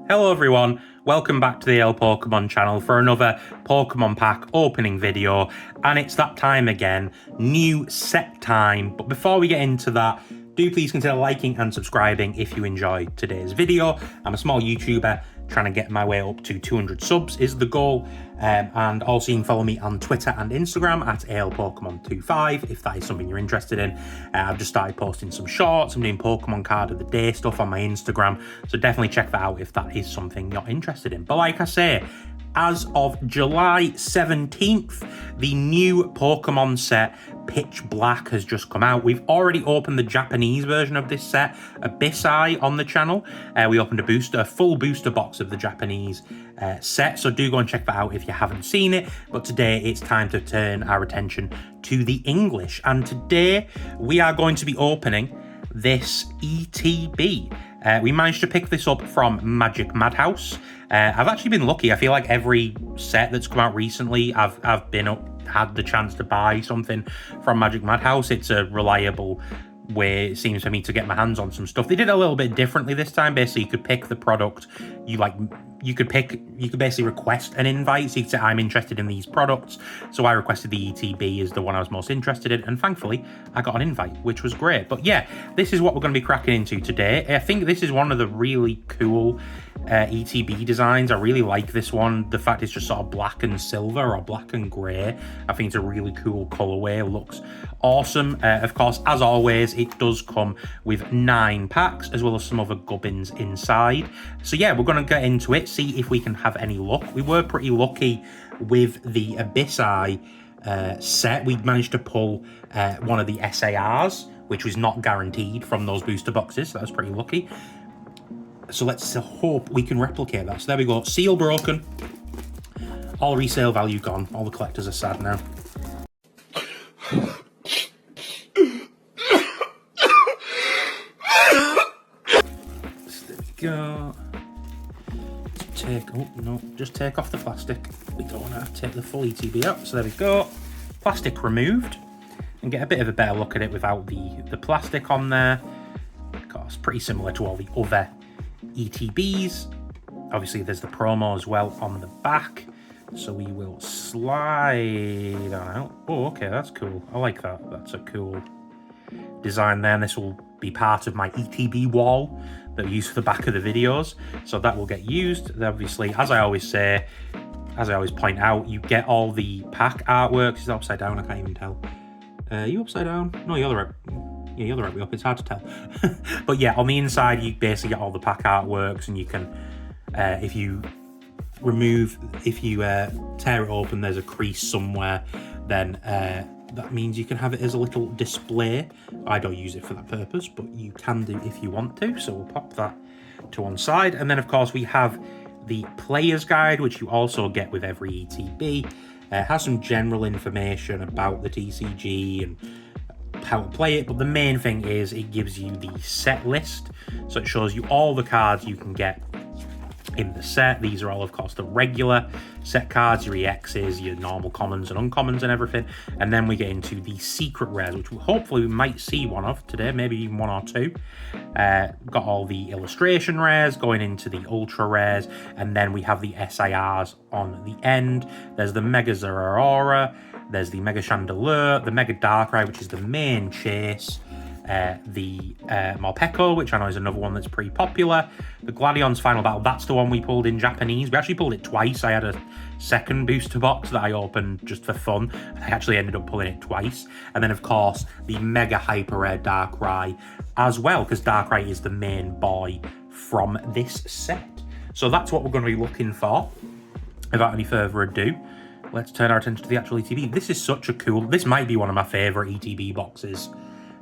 Hello everyone, welcome back to the AL Pokemon channel for another Pokemon pack opening video, and it's that time again, new set time. But before we get into that, do please consider liking and subscribing if you enjoyed today's video. I'm a small YouTuber trying to get my way up to 200 subs is the goal, and also you can follow me on Twitter and Instagram at ALPokemon25 if that is something you're interested in. I've just started posting some shorts. I'm doing Pokemon card of the day stuff on my Instagram, so definitely check that out if that is something you're interested in. But like I say, as of July 17th, the new Pokemon set Pitch Black has just come out. We've already opened the Japanese version of this set, Abyssai, on the channel. We opened a full booster box of the Japanese set, so do go and check that out if you haven't seen it. But today it's time to turn our attention to the English, and today we are going to be opening this ETB. We managed to pick this up from Magic Madhouse. I've actually been lucky. I feel like every set that's come out recently, I've had the chance to buy something from Magic Madhouse. It's a reliable way, it seems, for me to get my hands on some stuff. They did it a little bit differently this time. Basically, you could pick the product you could basically request an invite. So you could say, I'm interested in these products. So I requested the ETB as the one I was most interested in, and thankfully I got an invite, which was great. But yeah, this is what we're going to be cracking into today. I think this is one of the really cool ETB designs. I really like this one. The fact it's just sort of black and silver or black and grey. I think it's a really cool colorway. It looks awesome. Of course, as always, it does come with 9 packs as well as some other gubbins inside. So yeah, we're going to get into it, see if we can have any luck. We were pretty lucky with the Abyssai set. We managed to pull one of the SARs, which was not guaranteed from those booster boxes. So that was pretty lucky. So let's hope we can replicate that. So there we go. Seal broken. All resale value gone. All the collectors are sad now. So there we go. Just take off the plastic. We don't want to have to take the full ETB out. So there we go. Plastic removed. And get a bit of a better look at it without the plastic on there. Of course, pretty similar to all the other ETBs. Obviously there's the promo as well on the back, so we will slide on out. Oh, okay, that's cool. I like that. That's a cool design there. And this will be part of my ETB wall that we use for the back of the videos, so that will get used. Obviously, as I always say, as I always point out, you get all the pack artworks. Is it upside down? I can't even tell. Are you upside down? No, you're the right. Yeah, you're the right way up. It's hard to tell. But yeah, on the inside, you basically get all the pack artworks, and you can, if you tear it open, there's a crease somewhere, then that means you can have it as a little display. I don't use it for that purpose, but you can do if you want to. So we'll pop that to one side. And then, of course, we have the player's guide, which you also get with every ETB. It has some general information about the TCG and how to play it, but the main thing is it gives you the set list. So it shows you all the cards you can get in the set. These are all, of course, the regular set cards, your EXs, your normal commons and uncommons and everything. And then we get into the secret rares, which hopefully we might see one of today, maybe even 1 or 2. Got all the illustration rares going into the ultra rares, and then we have the SIRs on the end. There's the Mega Zeraora, there's the Mega Chandelure, the Mega Darkrai, which is the main chase, the Morpeko, which I know is another one that's pretty popular, the Gladion's Final Battle. That's the one we pulled in Japanese. We actually pulled it twice. I had a second booster box that I opened just for fun. I actually ended up pulling it twice. And then, of course, the Mega Hyper Rare Darkrai as well, because Darkrai is the main boy from this set. So that's what we're going to be looking for. Without any further ado, let's turn our attention to the actual ETB. This is such a cool... This might be one of my favourite ETB boxes.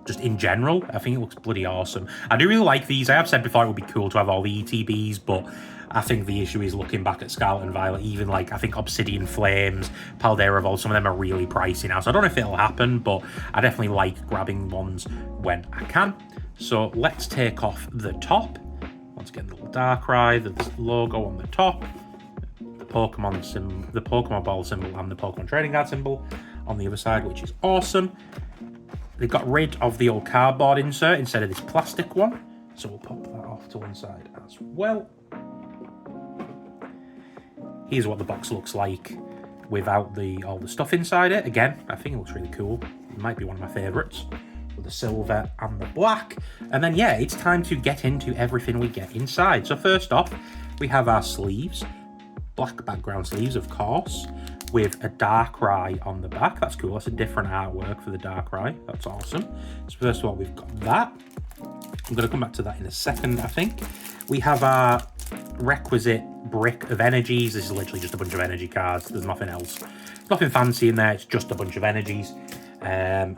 Just in general, I think it looks bloody awesome. I do really like these. I have said before it would be cool to have all the ETBs, but I think the issue is looking back at Scarlet and Violet, even like, I think Obsidian Flames, Paldea Revolt, some of them are really pricey now. So I don't know if it'll happen, but I definitely like grabbing ones when I can. So let's take off the top. Once again, the little Darkrai, the logo on the top, the Pokemon symbol, the Pokemon ball symbol, and the Pokemon trading card symbol on the other side, which is awesome. They got rid of the old cardboard insert instead of this plastic one. So we'll pop that off to one side as well. Here's what the box looks like without all the stuff inside it. Again, I think it looks really cool. It might be one of my favorites, with the silver and the black. And then, yeah, it's time to get into everything we get inside. So first off, we have our sleeves, black background sleeves, of course, with a DARKRAI on the back. That's cool. That's a different artwork for the DARKRAI. That's awesome. So first of all, we've got that. I'm going to come back to that in a second, I think. We have our requisite brick of energies. This is literally just a bunch of energy cards. There's nothing else. Nothing fancy in there. It's just a bunch of energies. Then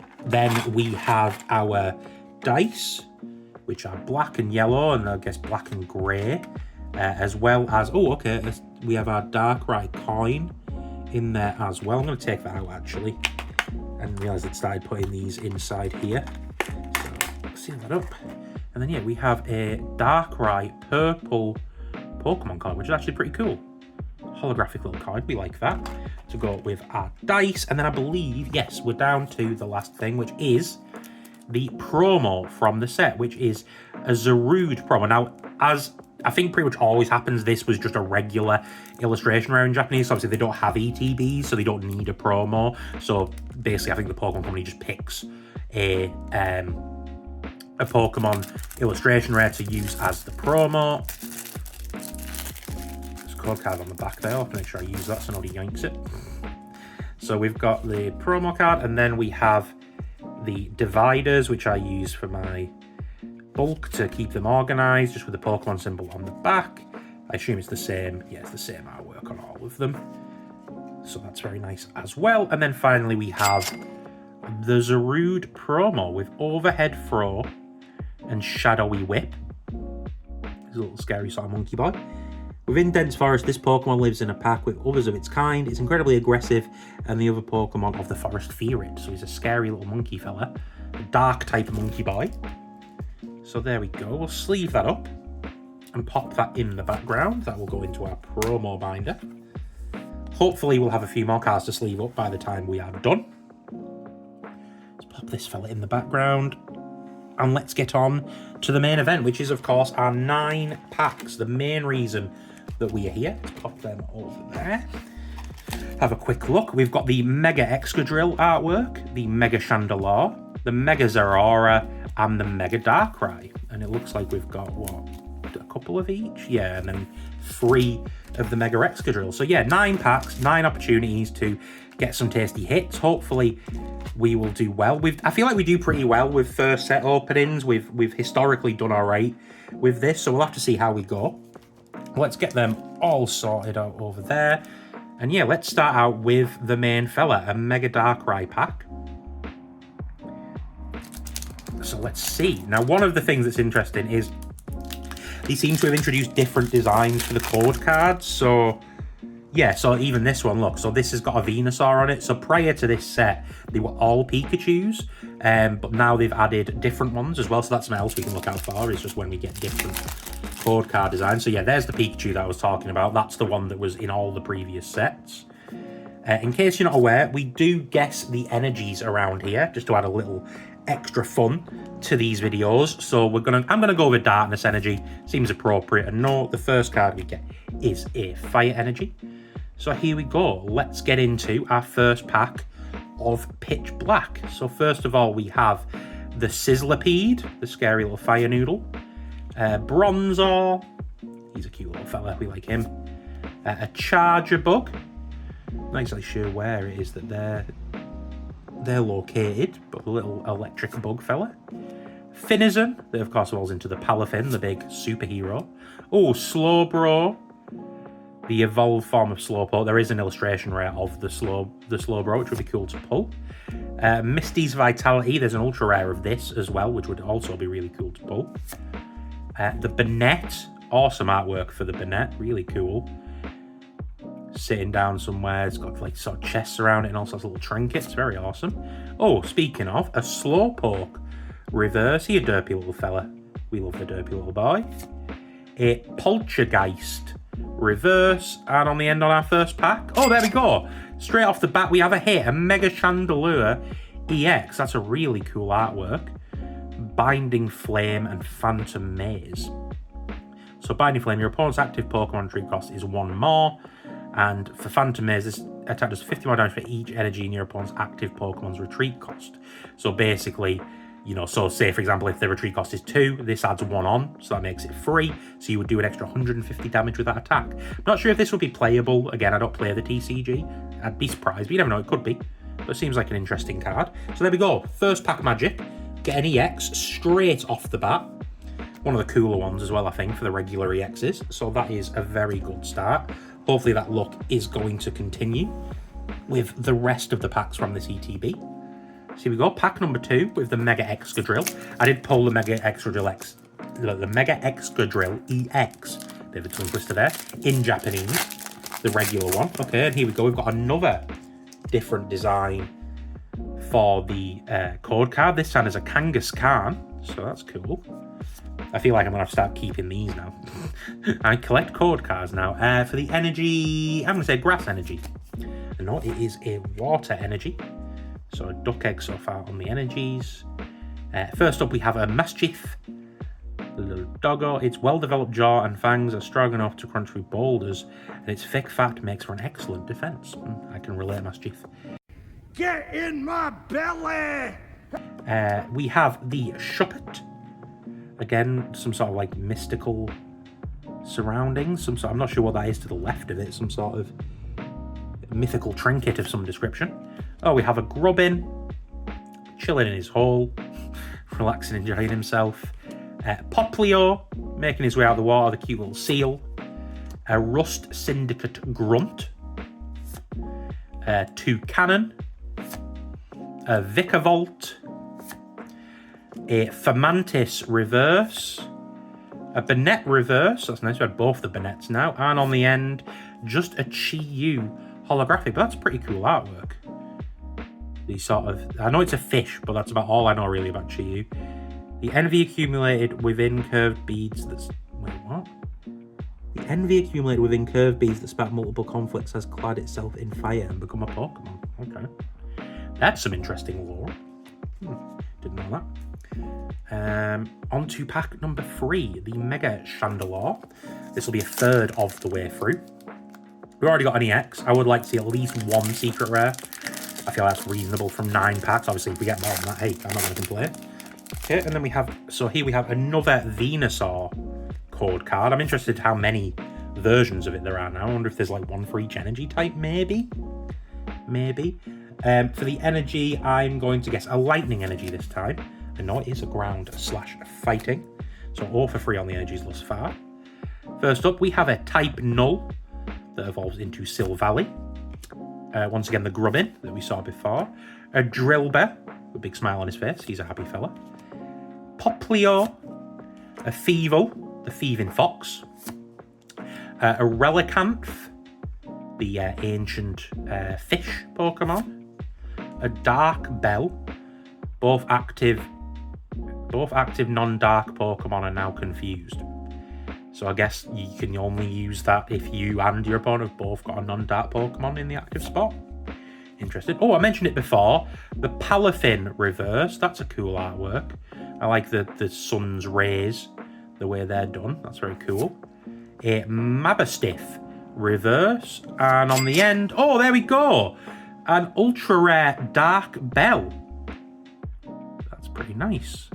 we have our dice, which are black and yellow, and I guess black and grey, as well as, we have our DARKRAI coin in there as well. I'm going to take that out, actually, and realise it started putting these inside here. So, seal that up. And then, yeah, we have a DARKRAI purple Pokemon card, which is actually pretty cool. Holographic little card, we like that. To go with our dice. And then I believe, yes, we're down to the last thing, which is the promo from the set, which is a Zarude promo. Now, as I think pretty much always happens, this was just a regular illustration rare in Japanese. So obviously, they don't have ETBs, so they don't need a promo. So basically, I think the Pokemon Company just picks a Pokemon illustration rare to use as the promo. There's a code card on the back there. I'll have to make sure I use that so nobody yanks it. So we've got the promo card, and then we have the dividers, which I use for my bulk to keep them organized, just with the Pokemon symbol on the back. I assume it's the same. Yeah, it's the same artwork on all of them. So that's very nice as well. And then finally, we have the Zarude promo with overhead throw and shadowy whip. He's a little scary sort of monkey boy. Within dense forest, this Pokemon lives in a pack with others of its kind. It's incredibly aggressive, and the other Pokemon of the forest fear it. So he's a scary little monkey fella, a dark type of monkey boy. So there we go. We'll sleeve that up and pop that in the background. That will go into our promo binder. Hopefully, we'll have a few more cards to sleeve up by the time we are done. Let's pop this fella in the background. And let's get on to the main event, which is, of course, our 9 packs. The main reason that we are here. Let's pop them over there. Have a quick look. We've got the Mega Excadrill artwork, the Mega Chandelure, the Mega Zeraora, and the Mega DARKRAI. And it looks like we've got, what, a couple of each? Yeah, and then 3 of the Mega Excadrill. So yeah, 9 packs, 9 opportunities to get some tasty hits. Hopefully we will do well. I feel like we do pretty well with first set openings. We've historically done all right with this, so we'll have to see how we go. Let's get them all sorted out over there. And yeah, let's start out with the main fella, a Mega DARKRAI pack. So let's see. Now, one of the things that's interesting is they seem to have introduced different designs for the code cards. So yeah, so even this one, look, so this has got a Venusaur on it. So prior to this set, they were all Pikachus, but now they've added different ones as well. So that's something else we can look out for, is just when we get different code card designs. So yeah, there's the Pikachu that I was talking about. That's the one that was in all the previous sets. In case you're not aware, we do guess the energies around here, just to add a little extra fun to these videos. So I'm gonna go with Darkness Energy. Seems appropriate. And no, the first card we get is a Fire Energy. So here we go. Let's get into our first pack of Pitch Black. So first of all, we have the Sizzlipede, the scary little fire noodle. Bronzor. He's a cute little fella. We like him. A Charger Bug. Not exactly sure where it is that they're located, but a little electric bug fella. Finizen, that of course evolves into the Palafin, the big superhero. Oh, Slowbro, the evolved form of Slowpoke. There is an illustration rare of the Slowbro, which would be cool to pull. Misty's Vitality, there's an ultra rare of this as well, which would also be really cool to pull. The Banette, awesome artwork for the Banette, really cool. Sitting down somewhere, it's got like sort of chests around it and all sorts of little trinkets, very awesome. Oh, speaking of, a Slowpoke reverse, he a derpy little fella. We love the derpy little boy. A Poltergeist reverse, and on the end on our first pack, oh, there we go. Straight off the bat, we have a hit, a Mega Chandelure EX. That's a really cool artwork. Binding Flame and Phantom Maze. So Binding Flame, your opponent's active Pokemon tree cost is 1 more. And for Phantom Maze, this attack does 50 more damage for each energy in your opponent's active Pokemon's retreat cost. So basically, you know, so say for example, if the retreat cost is 2, this adds 1 on, so that makes it 3. So you would do an extra 150 damage with that attack. Not sure if this would be playable. Again, I don't play the TCG. I'd be surprised, but you never know, it could be. But it seems like an interesting card. So there we go. First pack magic. Get an EX straight off the bat. One of the cooler ones as well, I think, for the regular EXs. So that is a very good start. Hopefully that luck is going to continue with the rest of the packs from this ETB. So here we go, pack number 2 with the Mega Excadrill. I did pull the Mega Excadrill EX, bit of a tongue twister there, in Japanese, the regular one. Okay, and here we go, we've got another different design for the code card. This time is a Kangaskhan, so that's cool. I feel like I'm going to have to start keeping these now. I collect code cards now. For the energy, I'm going to say grass energy. No, it is a water energy. So a duck egg so far on the energies. First up, we have a Mischief. A little doggo. Its well-developed jaw and fangs are strong enough to crunch through boulders, and its thick fat makes for an excellent defense. I can relate, Mischief. Get in my belly! We have the Shuppet. Again, some sort of like mystical surroundings. I'm not sure what that is to the left of it. Some sort of mythical trinket of some description. Oh, we have a Grubbin, chilling in his hole, relaxing, enjoying himself. Poplio, making his way out of the water, the cute little seal. A Rust Syndicate Grunt. 2 Cannon. A Vikavolt. A Fermantis Reverse. A Banette Reverse, that's nice, we had both the Banettes now. And on the end, just a Chi-Yu holographic, but that's pretty cool artwork. These sort of, I know it's a fish, but that's about all I know really about Chi-Yu. The envy accumulated within curved beads that's, wait, what? The envy accumulated within curved beads that spark multiple conflicts has clad itself in fire and become a Pokemon. Okay. That's some interesting lore. Didn't know that. On to pack number 3, the Mega Chandelure. This will be a third of the way through. We've already got an EX. I would like to see at least 1 secret rare. I feel that's reasonable from 9 packs. Obviously, if we get more than that, hey, I'm not going to complain. Okay, and then we have, so here we have another Venusaur code card. I'm interested how many versions of it there are now. I wonder if there's like 1 for each energy type, maybe? Maybe. For the energy, I'm going to guess a lightning energy this time. I know it is a ground/fighting, so all for free on the energies thus far. First up, we have a type Null that evolves into Silvally. Once again, the Grubbin that we saw before. A Drillbur, with a big smile on his face, he's a happy fella. Poplio, a Thievul, the thieving fox. A Relicanth, the ancient fish Pokemon. A Dark Bell, both active non-dark Pokemon are now confused. So I guess you can only use that if you and your opponent have both got a non-dark Pokemon in the active spot. Interesting. Oh, I mentioned it before. The Palafin Reverse. That's a cool artwork. I like the sun's rays, the way they're done. That's very cool. A Mabastiff Reverse. And on the end, oh, there we go. An ultra rare Dark Bell. That's pretty nice.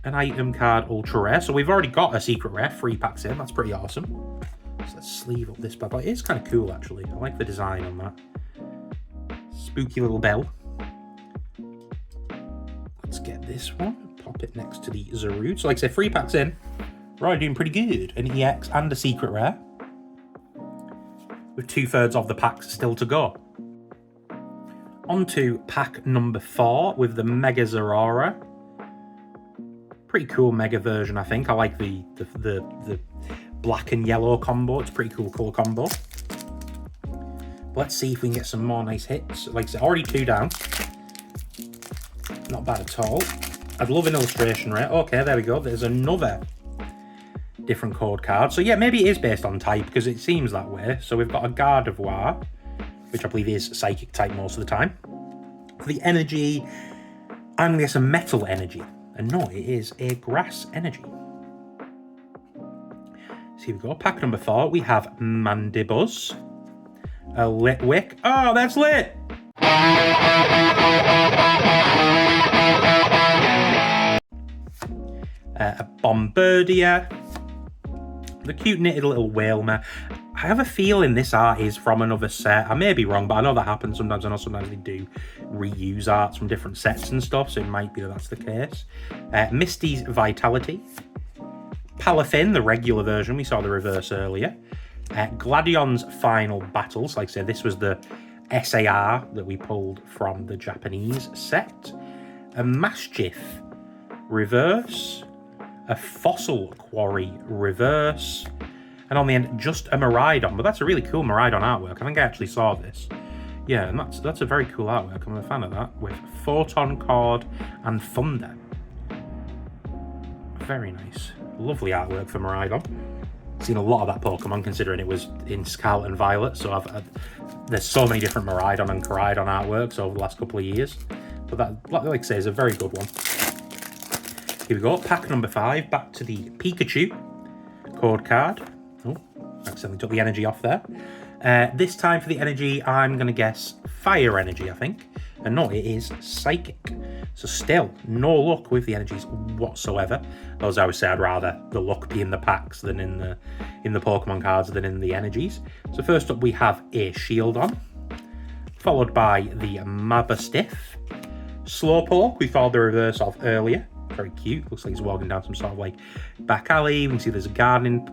An item card ultra rare. So we've already got a secret rare, 3 packs in. That's pretty awesome. So let's sleeve up this bad boy. It is kind of cool actually. I like the design on that. Spooky little bell. Let's get this one. Pop it next to the Zarude. So like I said, 3 packs in. We're already doing pretty good. An EX and a secret rare. With 2/3 of the packs still to go. On to pack number 4 with the Mega Zeraora. Pretty cool Mega version, I think. I like the black and yellow combo. It's a pretty cool colour combo. Let's see if we can get some more nice hits. Like I said, already 2 down. Not bad at all. I'd love an illustration rate. Okay, there we go. There's another different code card. So yeah, maybe it is based on type because it seems that way. So we've got a Gardevoir, which I believe is psychic type most of the time. For the energy, I'm going to guess a metal energy. And no, it is a grass energy. So here we go. Pack number 4. We have Mandibuzz. A Litwick. Oh, that's lit! A Bombardier. The cute knitted little Whalmer. I have a feeling this art is from another set. I may be wrong, but I know that happens sometimes. I know sometimes they do reuse arts from different sets and stuff, so it might be that that's the case. Misty's Vitality. Palafin, the regular version. We saw the reverse earlier. Gladion's Final Battles. Like I said, this was the SAR that we pulled from the Japanese set. A Maschiff reverse. A Fossil Quarry reverse. And on the end, just a Miraidon. But that's a really cool Miraidon artwork. I think I actually saw this. Yeah, and that's a very cool artwork. I'm a fan of that. With Photon Cord and Thunder. Very nice. Lovely artwork for Miraidon. Seen a lot of that Pokemon, considering it was in Scarlet and Violet. So there's so many different Miraidon and Koraidon artworks over the last couple of years. But that, like I say, is a very good one. Here we go. Pack number 5. Back to the Pikachu code card. Oh, accidentally took the energy off there. This time for the energy, I'm going to guess Fire Energy, I think. And no, it is Psychic. So still, no luck with the energies whatsoever. As I always say, I'd rather the luck be in the packs than in the Pokemon cards than in the energies. So first up, we have a Shieldon, followed by the Mabastiff. Slowpoke, we followed the reverse of earlier. Very cute. Looks like he's walking down some sort of like back alley. We can see there's a gardening,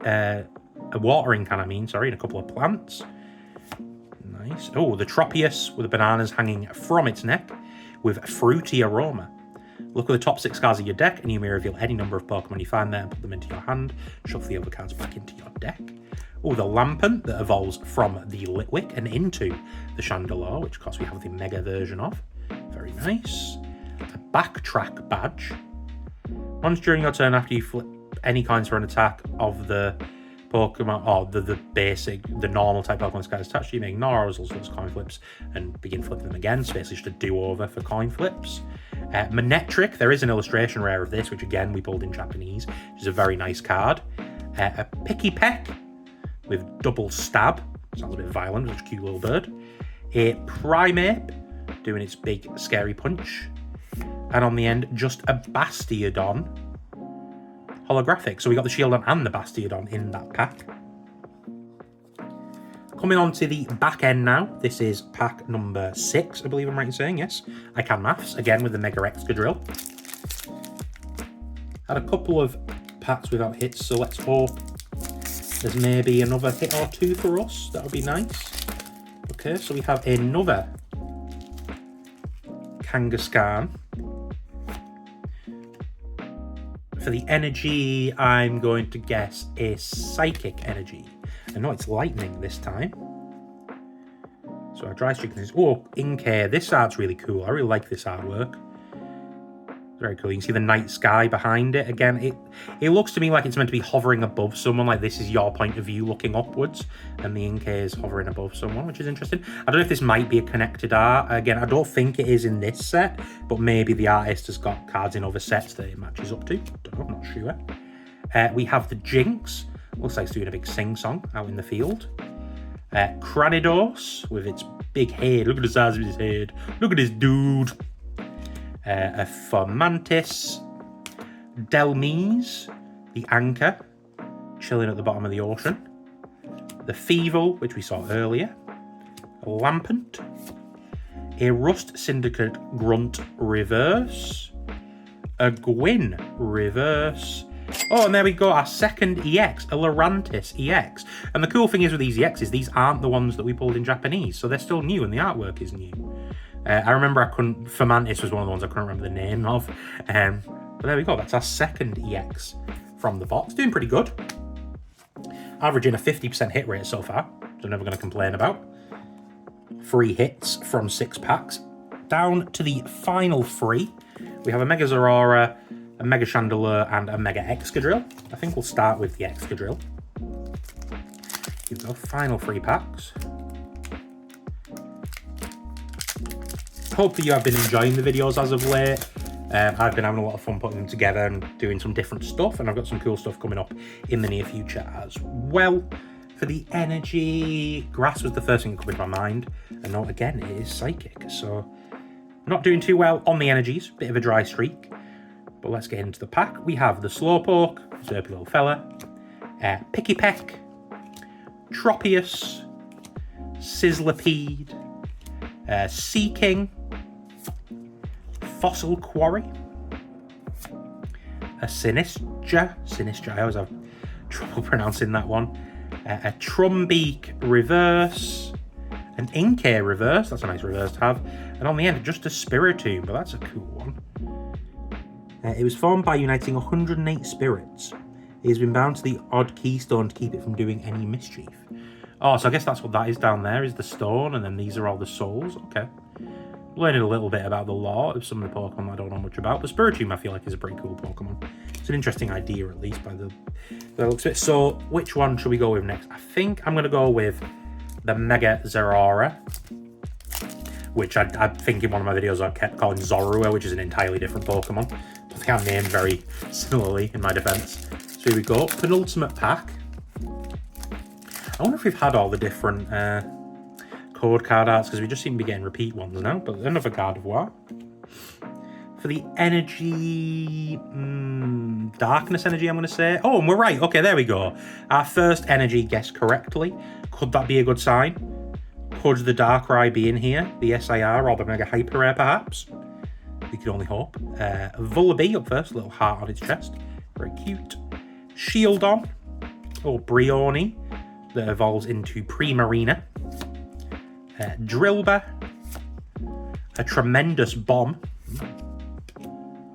a watering can, and a couple of plants. Nice. Oh, the Tropius with the bananas hanging from its neck with fruity aroma. Look at the top 6 cards of your deck and you may reveal any number of Pokemon you find there and put them into your hand. Shuffle the other cards back into your deck. Oh, the Lampent that evolves from the Litwick and into the Chandelure, which of course we have the Mega version of. Very nice. A Backtrack badge. Once during your turn after you flip any coins for an attack of the Pokemon, or the normal type Pokemon cards attached to you, may ignore results of those coin flips and begin flipping them again. So basically just a do-over for coin flips. Manectric, there is an illustration rare of this, which again we pulled in Japanese, which is a very nice card. A Picky Peck with double stab, sounds a bit violent, such a cute little bird. A Primeape doing its big scary punch. And on the end, just a Bastiodon holographic. So we got the Shieldon and the Bastiodon in that pack. Coming on to the back end now. This is pack number 6, I believe I'm right in saying. Yes, I can maths. Again with the Mega Excadrill. Had a couple of packs without hits, so let's hope there's maybe another hit or two for us. That would be nice. Okay, so we have another Kangaskhan. For the energy, I'm going to guess a Psychic Energy. I know it's Lightning this time. So our Dry Streak is... Oh, Inkay. This art's really cool. I really like this artwork. Very cool. You can see the night sky behind it. Again, it looks to me like it's meant to be hovering above someone, like this is your point of view looking upwards, and the Inkay is hovering above someone, which is interesting. I don't know if this might be a connected art. Again, I don't think it is in this set, but maybe the artist has got cards in other sets that it matches up to. Don't know, I'm not sure. We have the Jinx. Looks like it's doing a big sing-song out in the field. Cranidos with its big head. Look at the size of his head. Look at this dude. A Fomantis, Delmise, the Anchor, chilling at the bottom of the ocean, the Feeble, which we saw earlier, a Lampent, a Rust Syndicate Grunt reverse, a Gwyn reverse. Oh, and there we go, our second EX, a Lurantis EX. And the cool thing is with these EXs, these aren't the ones that we pulled in Japanese, so they're still new and the artwork is new. I remember Fomantis was one of the ones I couldn't remember the name of. But there we go, that's our second EX from the box. Doing pretty good. Averaging a 50% hit rate so far, so I'm never going to complain about. 3 hits from 6 packs. Down to the final 3. We have a Mega Zorora, a Mega Chandelure, and a Mega Excadrill. I think we'll start with the Excadrill. Here we go, final 3 packs. Hopefully you have been enjoying the videos as of late. I've been having a lot of fun putting them together and doing some different stuff, and I've got some cool stuff coming up in the near future as well. For the energy, grass was the first thing that came into my mind, and not again, it is psychic, so not doing too well on the energies, bit of a dry streak. But let's get into the pack. We have the Slowpoke, Zerpy little fella, Picky Peck, Tropius, Sizzlipede, Seaking, Fossil Quarry, a Sinistra, I always have trouble pronouncing that one, a Trumbeak Reverse, an Inkay Reverse, that's a nice reverse to have, and on the end just a Spiritomb, but that's a cool one. It was formed by uniting 108 spirits. It has been bound to the odd keystone to keep it from doing any mischief. Oh, so I guess that's what that is down there, is the stone, and then these are all the souls, okay. Learning a little bit about the lore of some of the Pokemon I don't know much about, but Spiritomb I feel like is a pretty cool Pokemon. It's an interesting idea, at least, by the looks of it. So, which one should we go with next? I think I'm going to go with the Mega Zeraora, which I think in one of my videos I kept calling Zorua, which is an entirely different Pokemon. I think I'm named very similarly in my defense. So here we go, penultimate pack. I wonder if we've had all the different code card arts, because we just seem to be getting repeat ones now, but another Gardevoir. For the energy, darkness energy, I'm going to say. Oh, and we're right. Okay, there we go. Our first energy guessed correctly. Could that be a good sign? Could the Darkrai be in here? The SIR or the Mega Hyper Rare, perhaps? We could only hope. Vullaby up first, little heart on its chest. Very cute. Shieldon, or Brioni, that evolves into Primarina. Drillbur, a tremendous bomb.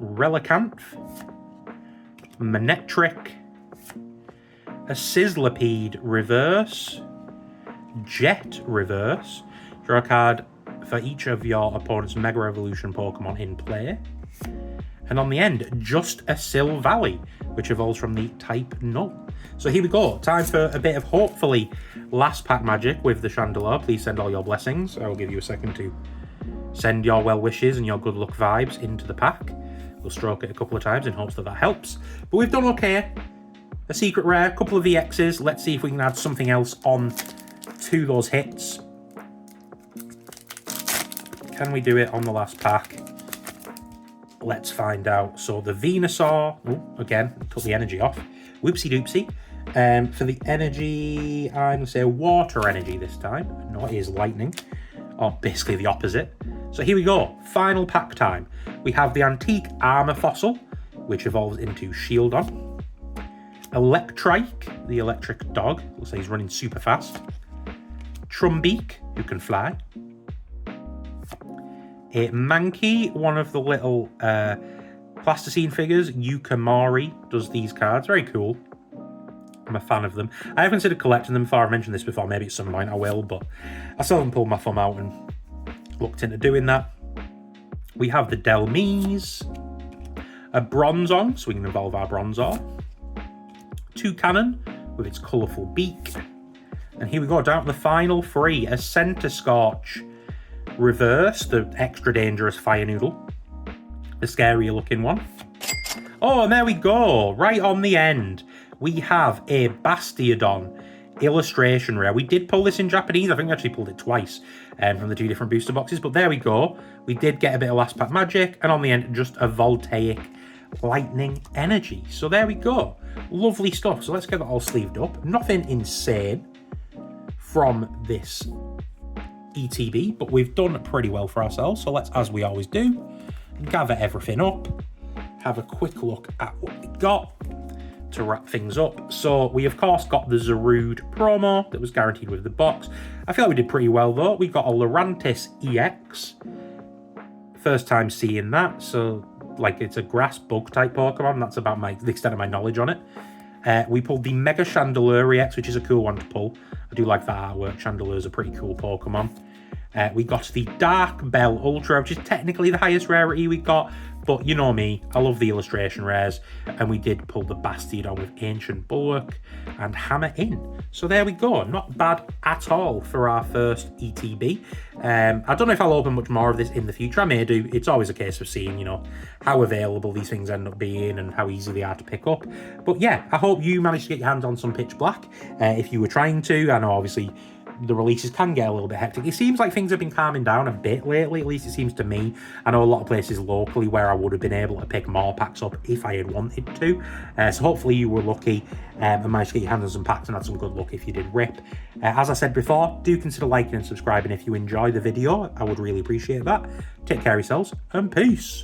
Relicanth, Manectric, a Sizzlipede Reverse, Jet Reverse. Draw a card for each of your opponent's Mega Evolution Pokemon in play. And on the end, just a Silvally, which evolves from the type Null. So here we go. Time for a bit of hopefully last pack magic with the Chandelure. Please send all your blessings. I will give you a second to send your well wishes and your good luck vibes into the pack. We'll stroke it a couple of times in hopes that that helps. But we've done okay. A secret rare, a couple of VXs. Let's see if we can add something else on to those hits. Can we do it on the last pack? Let's find out. So the Venusaur, again, took the energy off. Whoopsie doopsie. For the energy, I'm going to say water energy this time. No, it is lightning. Or basically the opposite. So here we go. Final pack time. We have the Antique Armor Fossil, which evolves into Shieldon. Electrike, the electric dog. Looks like he's running super fast. Trumbeak, who can fly. A Mankey, one of the little plasticine figures. Yukimori does these cards. Very cool. I'm a fan of them. I have considered collecting them before. I've mentioned this before. Maybe at some point I will, but I still haven't pulled my thumb out and looked into doing that. We have the Delmise, a Bronzong, so we can evolve our Bronzor. Toucannon with its colourful beak. And here we go, down to the final three. A Centiskorch Reverse, the extra dangerous Fire Noodle. The scarier looking one. Oh, and there we go, right on the end. We have a Bastiodon illustration rare. We did pull this in Japanese. I think we actually pulled it twice from the two different booster boxes. But there we go. We did get a bit of last pack magic. And on the end, just a Voltaic lightning energy. So there we go. Lovely stuff. So let's get that all sleeved up. Nothing insane from this ETB. But we've done pretty well for ourselves. So let's, as we always do, gather everything up. Have a quick look at what we got to wrap things up. So we of course got the Zarude promo that was guaranteed with the box. I feel like we did pretty well though. We got a Lurantis EX. First time seeing that. So like it's a grass bug type Pokemon. That's about the extent of my knowledge on it. We pulled the Mega Chandelure EX, which is a cool one to pull. I do like that artwork. Chandelure's a pretty cool Pokemon. We got the Dark Bell Ultra, which is technically the highest rarity we got, but you know me, I love the illustration rares, and we did pull the Bastiodon with Ancient Bulwark and Hammer in. So there we go, not bad at all for our first ETB. I don't know if I'll open much more of this in the future. I may do. It's always a case of seeing, you know, how available these things end up being and how easy they are to pick up. But yeah, I hope you managed to get your hands on some Pitch Black. If you were trying to, I know obviously the releases can get a little bit hectic. It seems like things have been calming down a bit lately, at least it seems to me. I know a lot of places locally where I would have been able to pick more packs up if I had wanted to. So hopefully you were lucky and managed to get your hands on some packs and had some good luck if you did rip. As I said before, do consider liking and subscribing if you enjoy the video. I would really appreciate that. Take care of yourselves and peace.